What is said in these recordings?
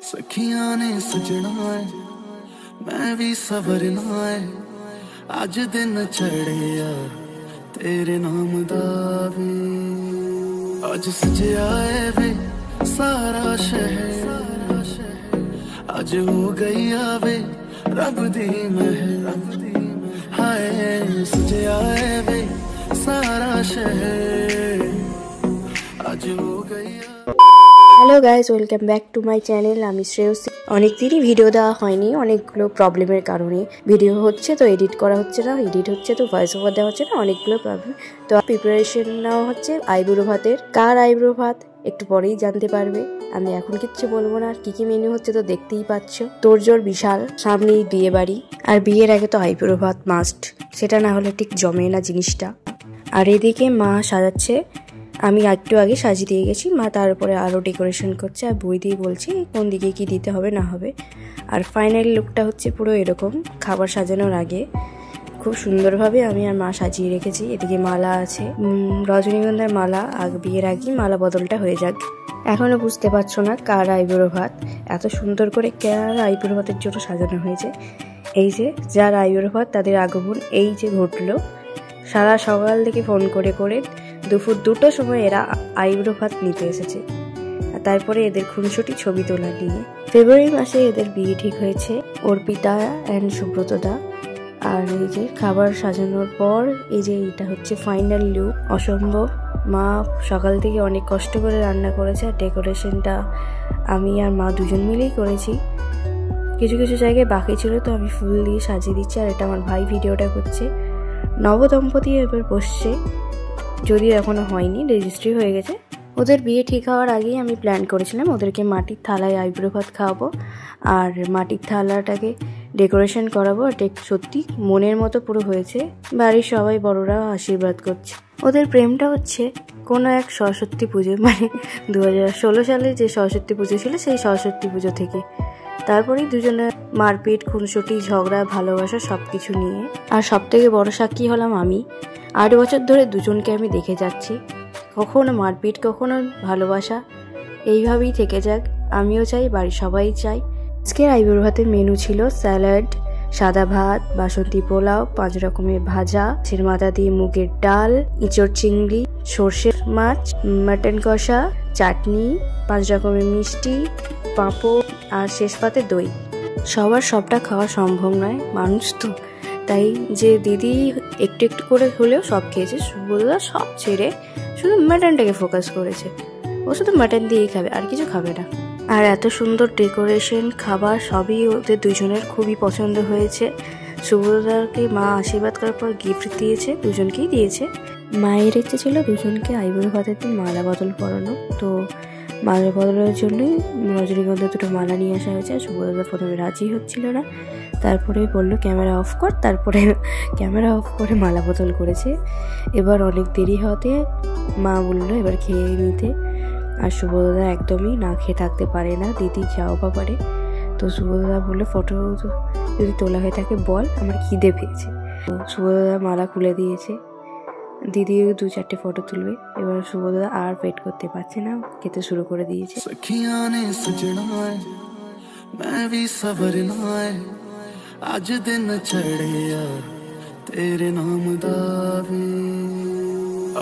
सखियां ने सजना है मैं भी सवरना है अज दिन चढ़िया तेरे नाम दा वे अज सजया है वे सारा शहर अज हो गई आवे रब दी महर हाय सजया है वे सारा शहर अज हो गई। Hello guys, welcome back to my channel. আমি শ্রেয়সী। অনেকদিনই ভিডিও দেওয়া হয়নি, অনেকগুলো প্রবলেমের কারণে। ভিডিও হচ্ছে তো এডিট করা হচ্ছে না, এডিট হচ্ছে তো ভয়েস ওভার দেওয়া হচ্ছে না, অনেকগুলো প্রবলেম। তো প্রিপারেশন নেওয়া হচ্ছে আইব্রো ভাতের। কার আইব্রো ভাত একটু পরেই জানতে পারবে। আমি এখন কিচ্ছু বলবো না, আর কি মেনু হচ্ছে তো দেখতেই পাচ্ছ। তোড়জোড় বিশাল, সামনেই বিয়ে বাড়ি, আর বিয়ের আগে তো আইব্রো ভাত মাস্ট, সেটা না হলে ঠিক জমে না জিনিসটা। আর এদিকে মা সাজাচ্ছে, আমি একটু আগে সাজিয়ে দিয়ে গেছি, মা তার উপরে আরও ডেকোরেশন করছে আর বই দিয়ে বলছি কোন দিকে কি দিতে হবে না হবে। আর ফাইনাল লুকটা হচ্ছে পুরো এরকম। খাবার সাজানোর আগে খুব সুন্দরভাবে আমি আর মা সাজিয়ে রেখেছি। এদিকে মালা আছে, রজনীগন্ধার মালা, বিয়ের আগেই মালা বদলটা হয়ে যাক। এখনও বুঝতে পারছো না কার আইব্রো ভাত, এত সুন্দর করে কার আইব্রো ভাতের জন্য সাজানো হয়েছে। এই যে যার আইব্রো ভাত তাদের আগমন এই যে ঘটলো। সারা সকাল থেকে ফোন করে করে দুপুর 2টোর সময় এরা আইব্রো ভাত নিতে এসেছে। তারপরে এদের খুনসুটি ছবি তোলা নিয়ে ফেব্রুয়ারি মাসে এদের বিয়ে ঠিক হয়েছে, অর্পিতা অ্যান্ড সুব্রতদা। আর এই যে খাবার সাজানোর পর এই যে এটা হচ্ছে ফাইনাল লুক। অসম্ভব, মা সকাল থেকে অনেক কষ্ট করে রান্না করেছে, আর ডেকোরেশনটা আমি আর মা দুজন মিলেই করেছি। কিছু কিছু জায়গায় বাকি ছিল, তো আমি ফুল দিয়ে সাজিয়ে দিচ্ছি। আর এটা আমার ভাই ভিডিওটা করছে। নবদম্পতি এবার বসছে, যদিও এখনো হয়নি, রেজিস্ট্রি হয়ে গেছে। ওদের বিয়ে ঠিক হওয়ার আগেই আমি প্ল্যান করেছিলাম ওদেরকে মাটির থালায় আইব্রো ভাত খাওয়াবো, আর মাটির থালাটাকে ডেকোরেশন করাবো। আর সত্যি মনের মতো পুরো হয়েছে। বাড়ির সবাই বড়রা আশীর্বাদ করছে। ওদের প্রেমটা হচ্ছে কোনো এক সরস্বতী পুজো, মানে 2016 সালে যে সরস্বতী পুজো ছিল সেই সরস্বতী পুজো থেকে। তারপরেই দুজনের মারপিট, খুনসুটি, ঝগড়া, ভালোবাসা সব কিছু নিয়ে। আর সব থেকে বড় সাক্ষী হলাম আমি। 8 বছর ধরে দুজনকে আমি দেখে যাচ্ছি, কখনো মারপিট কখনো ভালোবাসা, এইভাবেই থেকে যাক। আমিও চাই, বাড়ির সবাই চাই। আজকের আইব্রো ভাতের মেনু ছিল স্যালাড, সাদা ভাত, বাসন্তী পোলাও, 5 রকমের ভাজা, মাছের মাথা দিয়ে মুগের ডাল, ইঁচড় চিংড়ি, সর্ষের মাছ, মাটন কষা, চাটনি, 5 রকমের মিষ্টি, পাঁপড়, আর শেষ পাতে দই। সবার সবটা খাওয়া সম্ভব নয়, মানুষ তো, তাই যে দিদি একটু একটু করে হলেও সব খেয়েছে। সুব্রতদা সব ছেড়ে শুধু মাটনটাকে ফোকাস করেছে। ও শুধু মাটন দিয়েই খাবে, আর কিছু খাবে না। আর এত সুন্দর ডেকোরেশন, খাবার সবই ওদের দুজনের খুবই পছন্দ হয়েছে। সুব্রতদাকে মা আশীর্বাদ করার পর গিফট দিয়েছে, দুজনকেই দিয়েছে। মায়ের ইচ্ছে ছিল দুজনকে আইব্রো ভাতের দিন মালা বদল পরানো, তো মালা বদলের জন্যই রজনীগন্ধা 2টো মালা নিয়ে আসা হয়েছে। সুব্রতদা প্রথমে রাজি হচ্ছিল না, তারপরে বললো ক্যামেরা অফ কর, তারপরে ক্যামেরা অফ করে মালা বদল করেছে। এবার অনেক দেরি হতে মা বললো এবার খেয়ে নিতে। আর সুব্রতদা একদমই না খেয়ে থাকতে পারে না, দিদি যাও বা পারে। তো সুব্রতদা বললো ফটো যদি তোলা হয়ে থাকে বল, আমার খিদে পেয়েছে। তো সুব্রতদা মালা খুলে দিয়েছে, দিদিও 2-4টে ফটো তুলবে। এবার সুব্রতদা আর ওয়েট করতে পারছে না, খেতে শুরু করে দিয়েছে। सखियां ने सजना है मैं भी सवरना है अज दिन चढ़िया तेरे नाम दा वे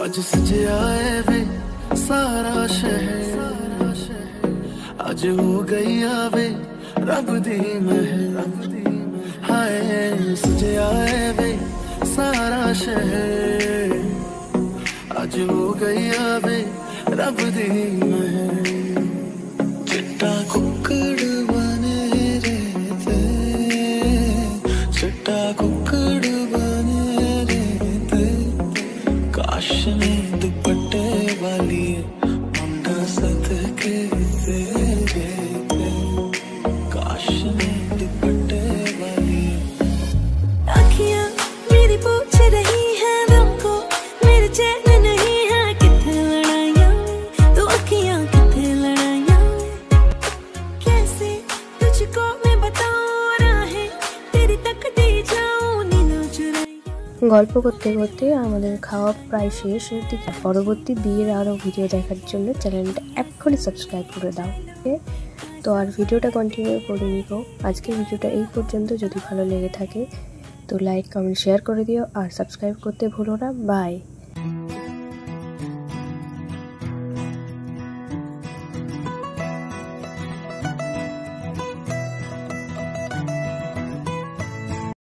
अज सजया है वे सारा शहर अज हो गई आवे रब दी महर हाय सजया है वे सारा शहर अज हो गई आवे रब दी महर चिट्टा कुक्कड़ बने रहते चिट्टा कुक्कड़ बने रहते काश में दुपट्टे वाली मुंडा सद के तेरे काश में दुपट्टे वाली आँखियाँ मेरी पूछ रही है दिल को मेरे चैन नहीं है कितने लड़ाइयाँ तो आँखियाँ कितने लड़ाइयाँ कैसे तुझको मैं बताऊँ राहें तेरी तकती जाऊँ नींदों चुराइयाँ। গল্প করতে করতে আমাদের খাওয়া প্রায় শেষ। পরবর্তী বিয়ের আরও ভিডিও দেখার জন্য চ্যানেলটা এক্ষুনি সাবস্ক্রাইব করে দাও। তো আর ভিডিওটা কন্টিনিউ করে নিব। আজকের ভিডিওটা এই পর্যন্ত। যদি ভালো লেগে থাকে তো লাইক কমেন্ট শেয়ার করে দিও আর সাবস্ক্রাইব করতে ভুলো না। বাই।